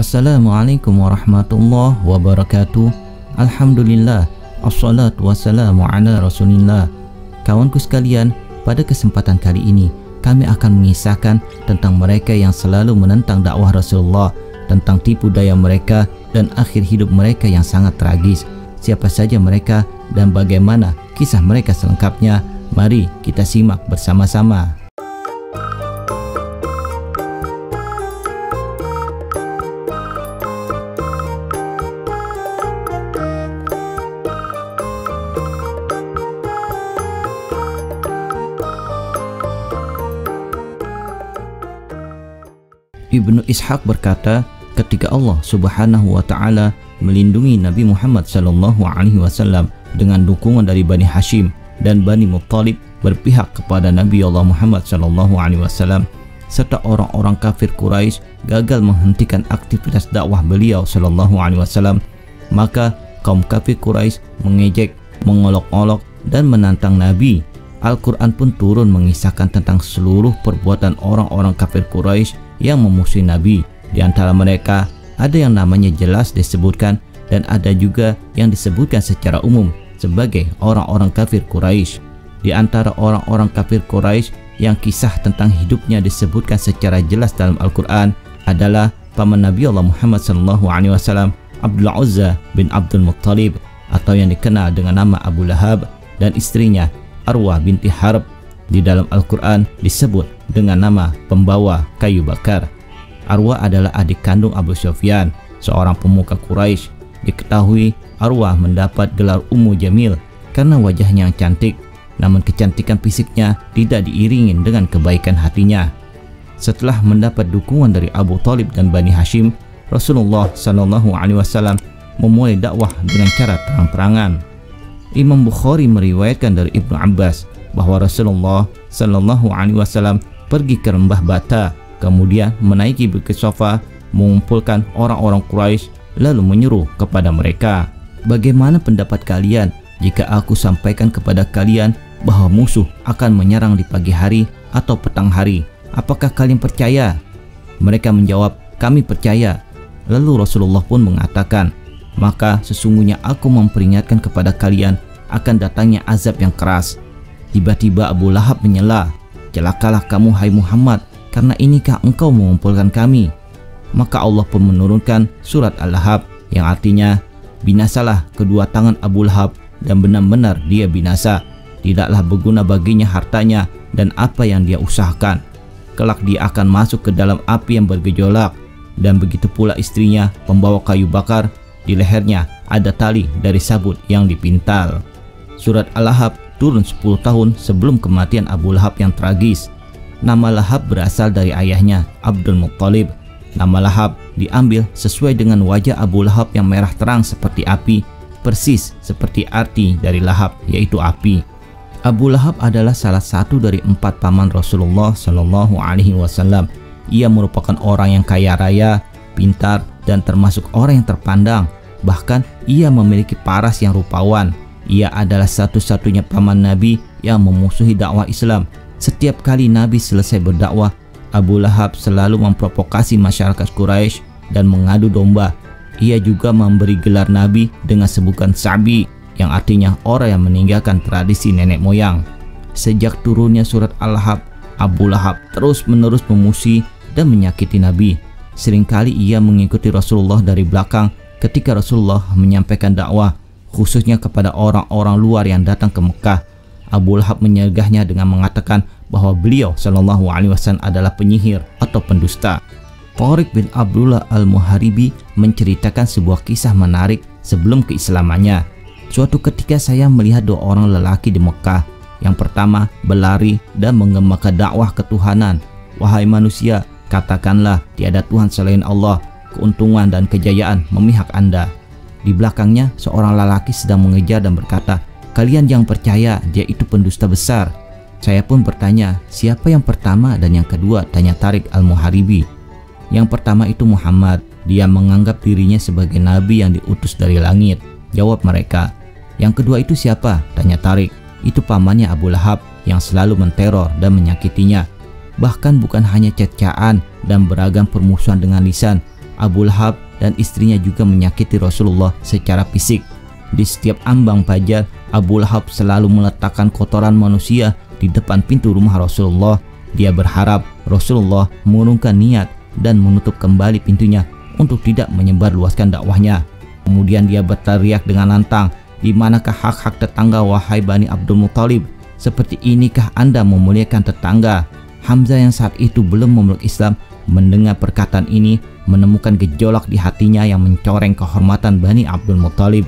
Assalamualaikum warahmatullahi wabarakatuh. Alhamdulillah, assalatu wassalamu ala rasulillah. Kawanku sekalian, pada kesempatan kali ini kami akan mengisahkan tentang mereka yang selalu menentang dakwah Rasulullah, tentang tipu daya mereka dan akhir hidup mereka yang sangat tragis. Siapa saja mereka dan bagaimana kisah mereka selengkapnya? Mari kita simak bersama-sama. Ibnu Ishaq berkata, ketika Allah Subhanahu wa taala melindungi Nabi Muhammad sallallahu alaihi wasallam dengan dukungan dari Bani Hashim dan Bani Muttalib berpihak kepada Nabi Allah Muhammad sallallahu alaihi wasallam, serta orang-orang kafir Quraisy gagal menghentikan aktivitas dakwah beliau sallallahu alaihi wasallam, maka kaum kafir Quraisy mengejek, mengolok-olok dan menantang Nabi. Al-Quran pun turun mengisahkan tentang seluruh perbuatan orang-orang kafir Quraisy yang memusuhi Nabi. Di antara mereka ada yang namanya jelas disebutkan dan ada juga yang disebutkan secara umum sebagai orang-orang kafir Quraisy. Di antara orang-orang kafir Quraisy yang kisah tentang hidupnya disebutkan secara jelas dalam Al-Quran adalah paman Nabi Allah Muhammad SAW, Abdul Uzza bin Abdul Muttalib atau yang dikenal dengan nama Abu Lahab, dan istrinya Arwah binti Harb. Di dalam Al-Quran disebut dengan nama pembawa kayu bakar. Arwah adalah adik kandung Abu Sufyan, seorang pemuka Quraisy. Diketahui Arwah mendapat gelar Ummu Jamil karena wajahnya yang cantik, namun kecantikan fisiknya tidak diiringi dengan kebaikan hatinya. Setelah mendapat dukungan dari Abu Thalib dan Bani Hashim, Rasulullah SAW memulai dakwah dengan cara terang-terangan. Imam Bukhari meriwayatkan dari Ibnu Abbas bahwa Rasulullah SAW pergi ke lembah Bata, kemudian menaiki bukit Safa, mengumpulkan orang-orang Quraisy lalu menyuruh kepada mereka, bagaimana pendapat kalian jika aku sampaikan kepada kalian bahwa musuh akan menyerang di pagi hari atau petang hari? Apakah kalian percaya? Mereka menjawab, kami percaya. Lalu Rasulullah pun mengatakan, maka sesungguhnya aku memperingatkan kepada kalian akan datangnya azab yang keras. Tiba-tiba Abu Lahab menyela, celakalah kamu hai Muhammad, karena inikah engkau mengumpulkan kami? Maka Allah pun menurunkan surat Al-Lahab yang artinya, binasalah kedua tangan Abu Lahab dan benar-benar dia binasa. Tidaklah berguna baginya hartanya dan apa yang dia usahakan. Kelak dia akan masuk ke dalam api yang bergejolak. Dan begitu pula istrinya, pembawa kayu bakar, di lehernya ada tali dari sabut yang dipintal. Surat Al-Lahab turun 10 tahun sebelum kematian Abu Lahab yang tragis. Nama Lahab berasal dari ayahnya, Abdul Muttalib. Nama Lahab diambil sesuai dengan wajah Abu Lahab yang merah terang seperti api, persis seperti arti dari Lahab, yaitu api. Abu Lahab adalah salah satu dari 4 paman Rasulullah SAW. Ia merupakan orang yang kaya raya, pintar, dan termasuk orang yang terpandang. Bahkan ia memiliki paras yang rupawan. Ia adalah satu-satunya paman Nabi yang memusuhi dakwah Islam. Setiap kali Nabi selesai berdakwah, Abu Lahab selalu memprovokasi masyarakat Quraisy dan mengadu domba. Ia juga memberi gelar Nabi dengan sebutan Sabi, yang artinya orang yang meninggalkan tradisi nenek moyang. Sejak turunnya surat Al-Lahab, Abu Lahab terus-menerus memusuhi dan menyakiti Nabi. Seringkali ia mengikuti Rasulullah dari belakang ketika Rasulullah menyampaikan dakwah, khususnya kepada orang-orang luar yang datang ke Mekah. Abu Lahab menyegahnya dengan mengatakan bahwa beliau Shallallahu Alaihi Wasallam adalah penyihir atau pendusta. Tariq bin Abdullah al-Muharibi menceritakan sebuah kisah menarik sebelum keislamannya. Suatu ketika saya melihat 2 orang lelaki di Mekah. Yang pertama berlari dan menggemakan dakwah ketuhanan. Wahai manusia, katakanlah tiada Tuhan selain Allah. Keuntungan dan kejayaan memihak Anda. Di belakangnya seorang lelaki sedang mengejar dan berkata, kalian yang percaya dia itu pendusta besar. Saya pun bertanya, siapa yang pertama dan yang kedua? Tanya Tariq al-Muharibi. Yang pertama itu Muhammad. Dia menganggap dirinya sebagai nabi yang diutus dari langit. Jawab mereka. Yang kedua itu siapa? Tanya Tariq. Itu pamannya Abu Lahab yang selalu menteror dan menyakitinya. Bahkan bukan hanya cercaan dan beragam permusuhan dengan lisan. Abu Lahab dan istrinya juga menyakiti Rasulullah secara fisik. Di setiap ambang fajar, Abu Lahab selalu meletakkan kotoran manusia di depan pintu rumah Rasulullah. Dia berharap Rasulullah mengurungkan niat dan menutup kembali pintunya untuk tidak menyebarluaskan dakwahnya. Kemudian dia berteriak dengan lantang, "Di manakah hak-hak tetangga wahai Bani Abdul Muthalib? Seperti inikah Anda memuliakan tetangga?" Hamzah yang saat itu belum memeluk Islam mendengar perkataan ini, menemukan gejolak di hatinya yang mencoreng kehormatan Bani Abdul Muthalib.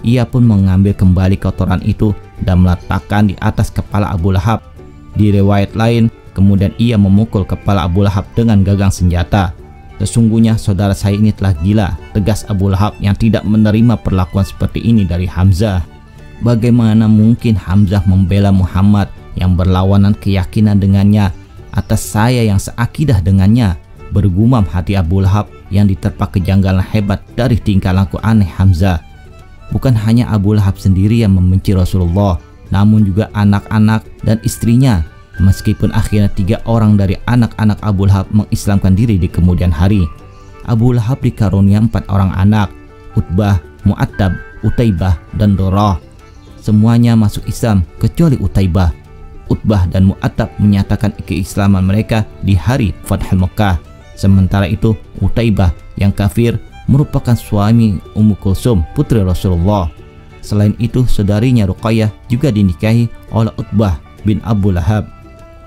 Ia pun mengambil kembali kotoran itu dan meletakkan di atas kepala Abu Lahab. Di riwayat lain, kemudian ia memukul kepala Abu Lahab dengan gagang senjata. "Sesungguhnya saudara saya ini telah gila," tegas Abu Lahab yang tidak menerima perlakuan seperti ini dari Hamzah. Bagaimana mungkin Hamzah membela Muhammad yang berlawanan keyakinan dengannya atas saya yang seakidah dengannya? Bergumam hati Abu Lahab yang diterpa kejanggalan hebat dari tingkah laku aneh Hamzah. Bukan hanya Abu Lahab sendiri yang membenci Rasulullah, namun juga anak-anak dan istrinya. Meskipun akhirnya 3 orang dari anak-anak Abu Lahab mengislamkan diri di kemudian hari. Abu Lahab dikarunia 4 orang anak, Utbah, Mu'attab, Utaibah, dan Dorah. Semuanya masuk Islam kecuali Utaibah. Utbah dan Mu'attab menyatakan keislaman mereka di hari Fathul Mekah. Sementara itu Utaibah yang kafir merupakan suami Ummu Kulsum, putri Rasulullah. Selain itu, saudarinya Ruqayyah juga dinikahi oleh Utbah bin Abu Lahab.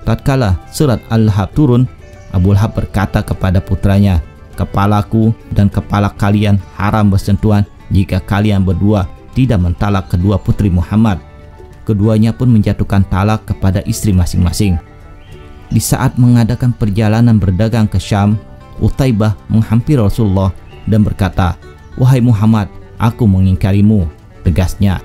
Tatkala surat Al-Lahab turun, Abu Lahab berkata kepada putranya, "Kepalaku dan kepala kalian haram bersentuhan jika kalian berdua tidak mentalak kedua putri Muhammad." Keduanya pun menjatuhkan talak kepada istri masing-masing. Di saat mengadakan perjalanan berdagang ke Syam, Utaibah menghampiri Rasulullah dan berkata, "Wahai Muhammad, aku mengingkarimu," tegasnya.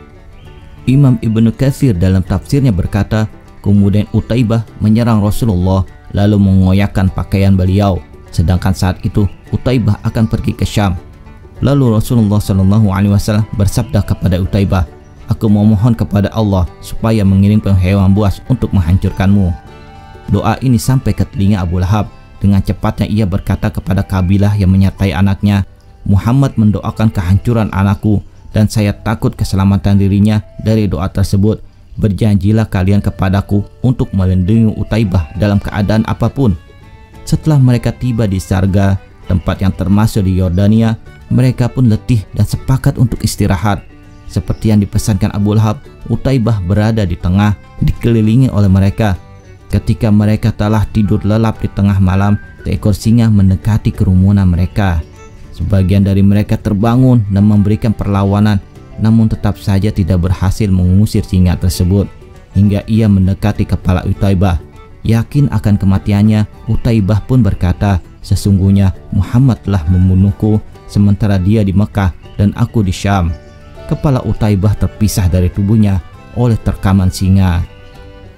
Imam Ibnu Katsir dalam tafsirnya berkata, kemudian Utaibah menyerang Rasulullah lalu mengoyakkan pakaian beliau. Sedangkan saat itu Utaibah akan pergi ke Syam. Lalu Rasulullah SAW bersabda kepada Utaibah, "Aku memohon kepada Allah supaya mengirimkan hewan buas untuk menghancurkanmu." Doa ini sampai ke telinga Abu Lahab. Dengan cepatnya ia berkata kepada kabilah yang menyertai anaknya, "Muhammad mendoakan kehancuran anakku dan saya takut keselamatan dirinya dari doa tersebut. Berjanjilah kalian kepadaku untuk melindungi Utaibah dalam keadaan apapun." Setelah mereka tiba di Sarga, tempat yang termasuk di Yordania, mereka pun letih dan sepakat untuk istirahat. Seperti yang dipesankan Abu Lahab, Utaibah berada di tengah, dikelilingi oleh mereka. Ketika mereka telah tidur lelap di tengah malam, seekor singa mendekati kerumunan mereka. Sebagian dari mereka terbangun dan memberikan perlawanan, namun tetap saja tidak berhasil mengusir singa tersebut. Hingga ia mendekati kepala Utaibah. Yakin akan kematiannya, Utaibah pun berkata, "Sesungguhnya Muhammad telah membunuhku sementara dia di Mekah dan aku di Syam." Kepala Utaibah terpisah dari tubuhnya oleh terkaman singa.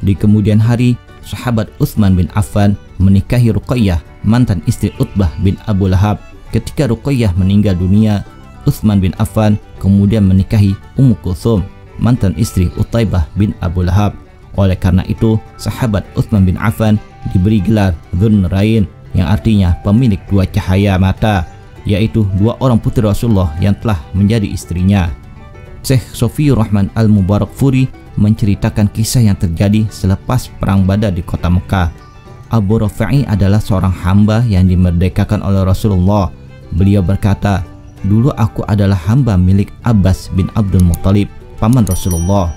Di kemudian hari, sahabat Utsman bin Affan menikahi Ruqayyah, mantan istri Utbah bin Abu Lahab. Ketika Ruqayyah meninggal dunia, Utsman bin Affan kemudian menikahi Ummu Kulsum, mantan istri Utaibah bin Abu Lahab. Oleh karena itu, sahabat Utsman bin Affan diberi gelar Dzun-Nurayn, yang artinya pemilik 2 cahaya mata, yaitu 2 orang putri Rasulullah yang telah menjadi istrinya. Syekh Sofiyur Rahman Al-Mubarakfuri menceritakan kisah yang terjadi selepas perang Badar di kota Mekah. Abu Rafi'i adalah seorang hamba yang dimerdekakan oleh Rasulullah. Beliau berkata, "Dulu aku adalah hamba milik Abbas bin Abdul Muthalib, paman Rasulullah.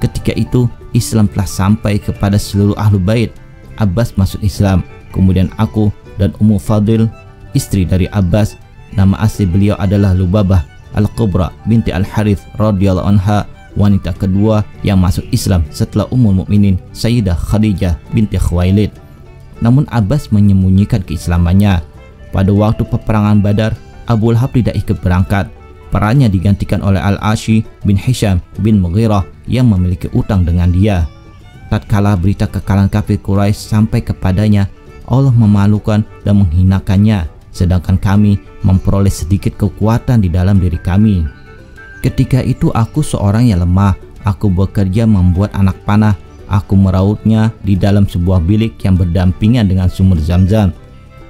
Ketika itu Islam telah sampai kepada seluruh ahlu bait. Abbas masuk Islam, kemudian aku dan Ummu Fadil, istri dari Abbas, nama asli beliau adalah Lubabah Al-Kubra binti Al-Harith radhiyallahu anha, wanita kedua yang masuk Islam setelah Ummul Mukminin Sayyidah Khadijah binti Khuwailid. Namun Abbas menyembunyikan keislamannya. Pada waktu peperangan Badar, Abu Lahab tidak ikut berangkat. Perannya digantikan oleh Al-Ashi bin Hisham bin Mughirah yang memiliki utang dengan dia. Tatkala berita kekalahan kafir Quraisy sampai kepadanya, Allah memalukan dan menghinakannya, sedangkan kami memperoleh sedikit kekuatan di dalam diri kami. Ketika itu aku seorang yang lemah. Aku bekerja membuat anak panah. Aku merautnya di dalam sebuah bilik yang berdampingan dengan sumur Zam-Zam.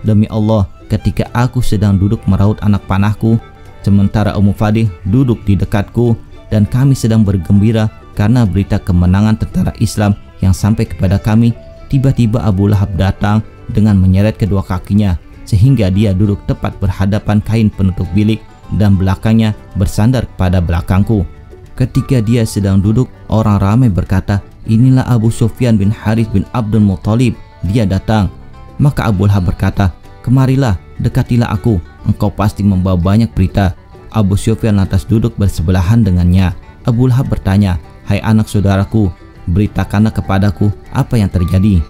Demi Allah, ketika aku sedang duduk meraut anak panahku, sementara Ummu Fadih duduk di dekatku, dan kami sedang bergembira karena berita kemenangan tentara Islam yang sampai kepada kami. Tiba-tiba Abu Lahab datang dengan menyeret kedua kakinya sehingga dia duduk tepat berhadapan kain penutup bilik dan belakangnya bersandar pada belakangku. Ketika dia sedang duduk, orang ramai berkata, "Inilah Abu Sufyan bin Harith bin Abdul Muttalib, dia datang." Maka Abu Lahab berkata, "Kemarilah, dekatilah aku, engkau pasti membawa banyak berita." Abu Sufyan lantas duduk bersebelahan dengannya. Abu Lahab bertanya, "Hai anak saudaraku, beritakanlah kepadaku apa yang terjadi."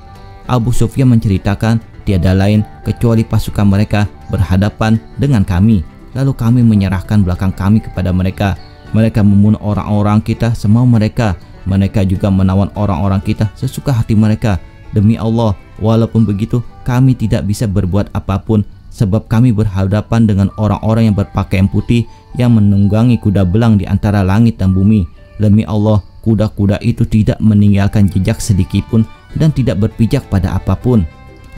Abu Sufyan menceritakan tiada lain kecuali pasukan mereka berhadapan dengan kami. Lalu kami menyerahkan belakang kami kepada mereka. Mereka membunuh orang-orang kita semau mereka. Mereka juga menawan orang-orang kita sesuka hati mereka. Demi Allah, walaupun begitu kami tidak bisa berbuat apapun, sebab kami berhadapan dengan orang-orang yang berpakaian putih yang menunggangi kuda belang di antara langit dan bumi. Demi Allah, kuda-kuda itu tidak meninggalkan jejak sedikitpun dan tidak berpijak pada apapun.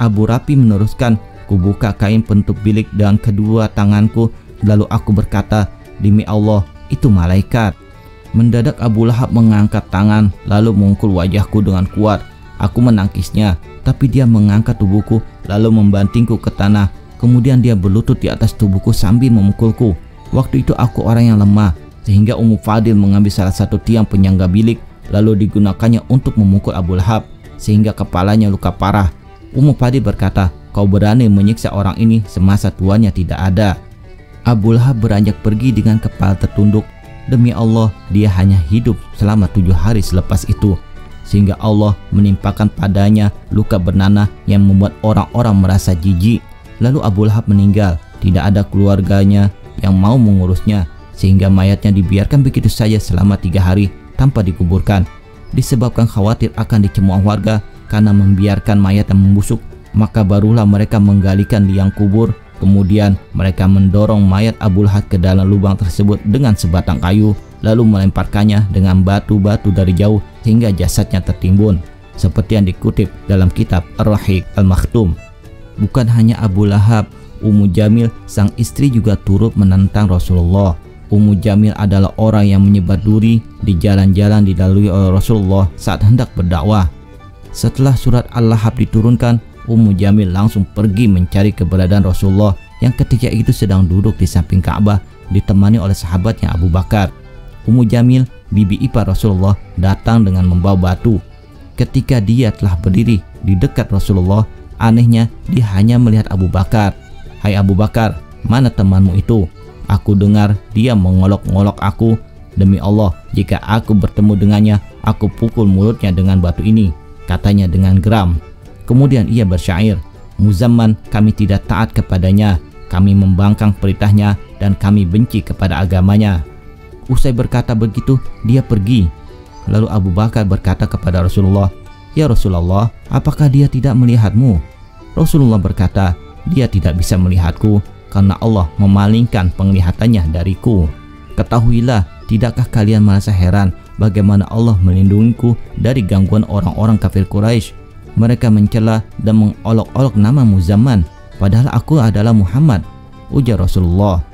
Abu Rafi meneruskan, "Kubuka kain penutup bilik dengan kedua tanganku, lalu aku berkata, demi Allah, itu malaikat." Mendadak Abu Lahab mengangkat tangan lalu memukul wajahku dengan kuat. Aku menangkisnya, tapi dia mengangkat tubuhku lalu membantingku ke tanah. Kemudian dia berlutut di atas tubuhku sambil memukulku. Waktu itu aku orang yang lemah, sehingga Ummu Fadil mengambil salah satu tiang penyangga bilik lalu digunakannya untuk memukul Abu Lahab sehingga kepalanya luka parah. Ummu Fadil berkata, "Kau berani menyiksa orang ini semasa tuannya tidak ada." Abu Lahab beranjak pergi dengan kepala tertunduk. Demi Allah, dia hanya hidup selama 7 hari selepas itu, sehingga Allah menimpakan padanya luka bernanah yang membuat orang-orang merasa jijik. Lalu Abu Lahab meninggal, tidak ada keluarganya yang mau mengurusnya, sehingga mayatnya dibiarkan begitu saja selama 3 hari tanpa dikuburkan. Disebabkan khawatir akan dicemooh warga karena membiarkan mayat yang membusuk, maka barulah mereka menggalikan liang kubur. Kemudian mereka mendorong mayat Abu Lahab ke dalam lubang tersebut dengan sebatang kayu, lalu melemparkannya dengan batu-batu dari jauh hingga jasadnya tertimbun, seperti yang dikutip dalam kitab Ar-Rahiq Al-Makhtum. Bukan hanya Abu Lahab, Ummu Jamil sang istri juga turut menentang Rasulullah. Ummu Jamil adalah orang yang menyebar duri di jalan-jalan dilalui oleh Rasulullah saat hendak berdakwah. Setelah surat Al-Lahab diturunkan, Ummu Jamil langsung pergi mencari keberadaan Rasulullah yang ketika itu sedang duduk di samping Ka'bah ditemani oleh sahabatnya Abu Bakar. Ummu Jamil, bibi ipar Rasulullah, datang dengan membawa batu. Ketika dia telah berdiri di dekat Rasulullah, anehnya dia hanya melihat Abu Bakar. "Hai Abu Bakar, mana temanmu itu? Aku dengar dia mengolok-ngolok aku. Demi Allah, jika aku bertemu dengannya, aku pukul mulutnya dengan batu ini," katanya dengan geram. Kemudian ia bersyair, "Muzamman, kami tidak taat kepadanya, kami membangkang perintahnya dan kami benci kepada agamanya." Usai berkata begitu, dia pergi. Lalu Abu Bakar berkata kepada Rasulullah, "Ya Rasulullah, apakah dia tidak melihatmu?" Rasulullah berkata, "Dia tidak bisa melihatku karena Allah memalingkan penglihatannya dariku." Ketahuilah, tidakkah kalian merasa heran bagaimana Allah melindungiku dari gangguan orang-orang kafir Quraisy? Mereka mencela dan mengolok-olok nama Muzamman, padahal aku adalah Muhammad, ujar Rasulullah.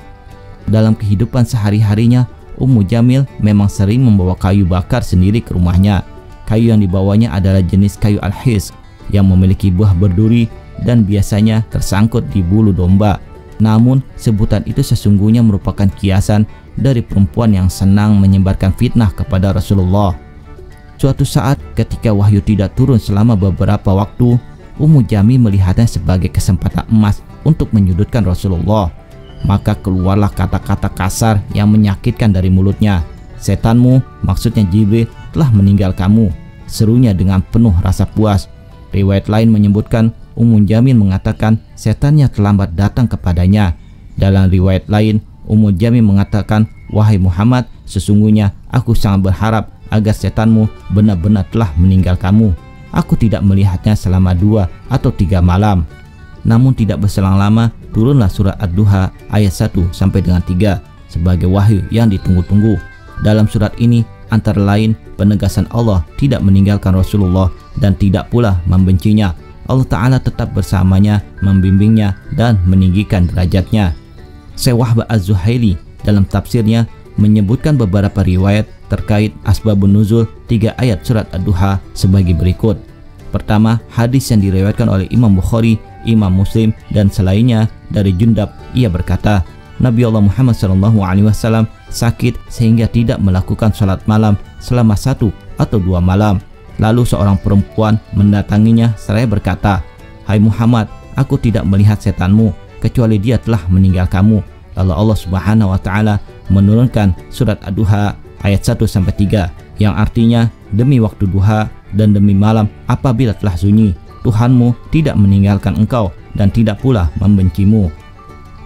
Dalam kehidupan sehari-harinya, Ummu Jamil memang sering membawa kayu bakar sendiri ke rumahnya. Kayu yang dibawanya adalah jenis kayu al-his yang memiliki buah berduri dan biasanya tersangkut di bulu domba. Namun sebutan itu sesungguhnya merupakan kiasan dari perempuan yang senang menyebarkan fitnah kepada Rasulullah. Suatu saat ketika wahyu tidak turun selama beberapa waktu, Ummu Jamil melihatnya sebagai kesempatan emas untuk menyudutkan Rasulullah. Maka keluarlah kata-kata kasar yang menyakitkan dari mulutnya. "Setanmu," maksudnya Jibril, "telah meninggal kamu," serunya dengan penuh rasa puas. Riwayat lain menyebutkan Ummu Jamil mengatakan setannya terlambat datang kepadanya. Dalam riwayat lain, Ummu Jamil mengatakan, "Wahai Muhammad, sesungguhnya aku sangat berharap agar setanmu benar-benar telah meninggal kamu. Aku tidak melihatnya selama 2 atau 3 malam." Namun tidak berselang lama turunlah surat Ad-Duha ayat 1 sampai dengan 3 sebagai wahyu yang ditunggu-tunggu. Dalam surat ini antara lain penegasan Allah tidak meninggalkan Rasulullah dan tidak pula membencinya. Allah Ta'ala tetap bersamanya, membimbingnya, dan meninggikan derajatnya. Syekh Wahbah Az-Zuhaili dalam tafsirnya menyebutkan beberapa riwayat terkait asbabun nuzul 3 ayat surat Ad-Duha sebagai berikut. Pertama, hadis yang diriwayatkan oleh Imam Bukhari, Imam Muslim, dan selainnya dari Jundab. Ia berkata, Nabi Allah Muhammad SAW sakit sehingga tidak melakukan sholat malam selama 1 atau 2 malam. Lalu seorang perempuan mendatanginya seraya berkata, "Hai Muhammad, aku tidak melihat setanmu kecuali dia telah meninggal kamu." Lalu Allah Subhanahu wa taala menurunkan surat Ad-Duha ayat 1-3 yang artinya, demi waktu duha dan demi malam apabila telah sunyi, Tuhanmu tidak meninggalkan engkau dan tidak pula membencimu.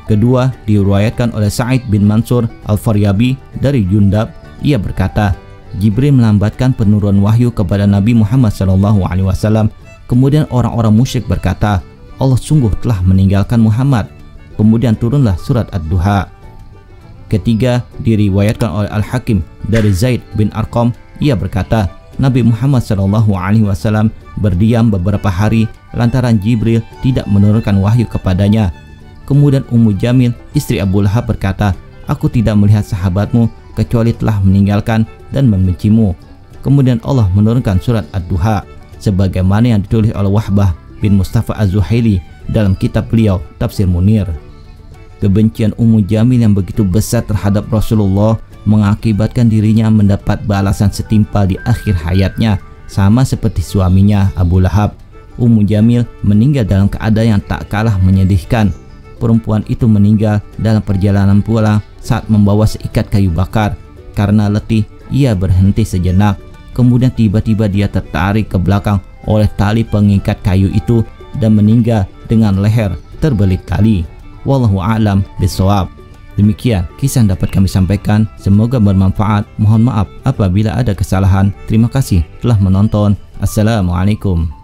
Kedua, diriwayatkan oleh Sa'id bin Mansur Al-Faryabi dari Jundab. Ia berkata, Jibril melambatkan penurunan wahyu kepada Nabi Muhammad SAW. Kemudian orang-orang musyrik berkata, Allah sungguh telah meninggalkan Muhammad. Kemudian turunlah surat Ad-Duha. Ketiga, diriwayatkan oleh Al-Hakim dari Zaid bin Arqam. Ia berkata, Nabi Muhammad SAW berdiam beberapa hari lantaran Jibril tidak menurunkan wahyu kepadanya. Kemudian Ummu Jamil, istri Abu Lahab berkata, aku tidak melihat sahabatmu kecuali telah meninggalkan dan membencimu. Kemudian Allah menurunkan surat Ad-Duha sebagaimana yang ditulis oleh Wahbah bin Mustafa Az-Zuhaili dalam kitab beliau Tafsir Munir. Kebencian Ummu Jamil yang begitu besar terhadap Rasulullah mengakibatkan dirinya mendapat balasan setimpal di akhir hayatnya, sama seperti suaminya Abu Lahab. Ummu Jamil meninggal dalam keadaan yang tak kalah menyedihkan. Perempuan itu meninggal dalam perjalanan pulang saat membawa seikat kayu bakar. Karena letih, ia berhenti sejenak. Kemudian tiba-tiba dia tertarik ke belakang oleh tali pengikat kayu itu dan meninggal dengan leher terbelit tali. Wallahu a'lam bishawab. Demikian kisah yang dapat kami sampaikan. Semoga bermanfaat. Mohon maaf apabila ada kesalahan. Terima kasih telah menonton. Assalamualaikum.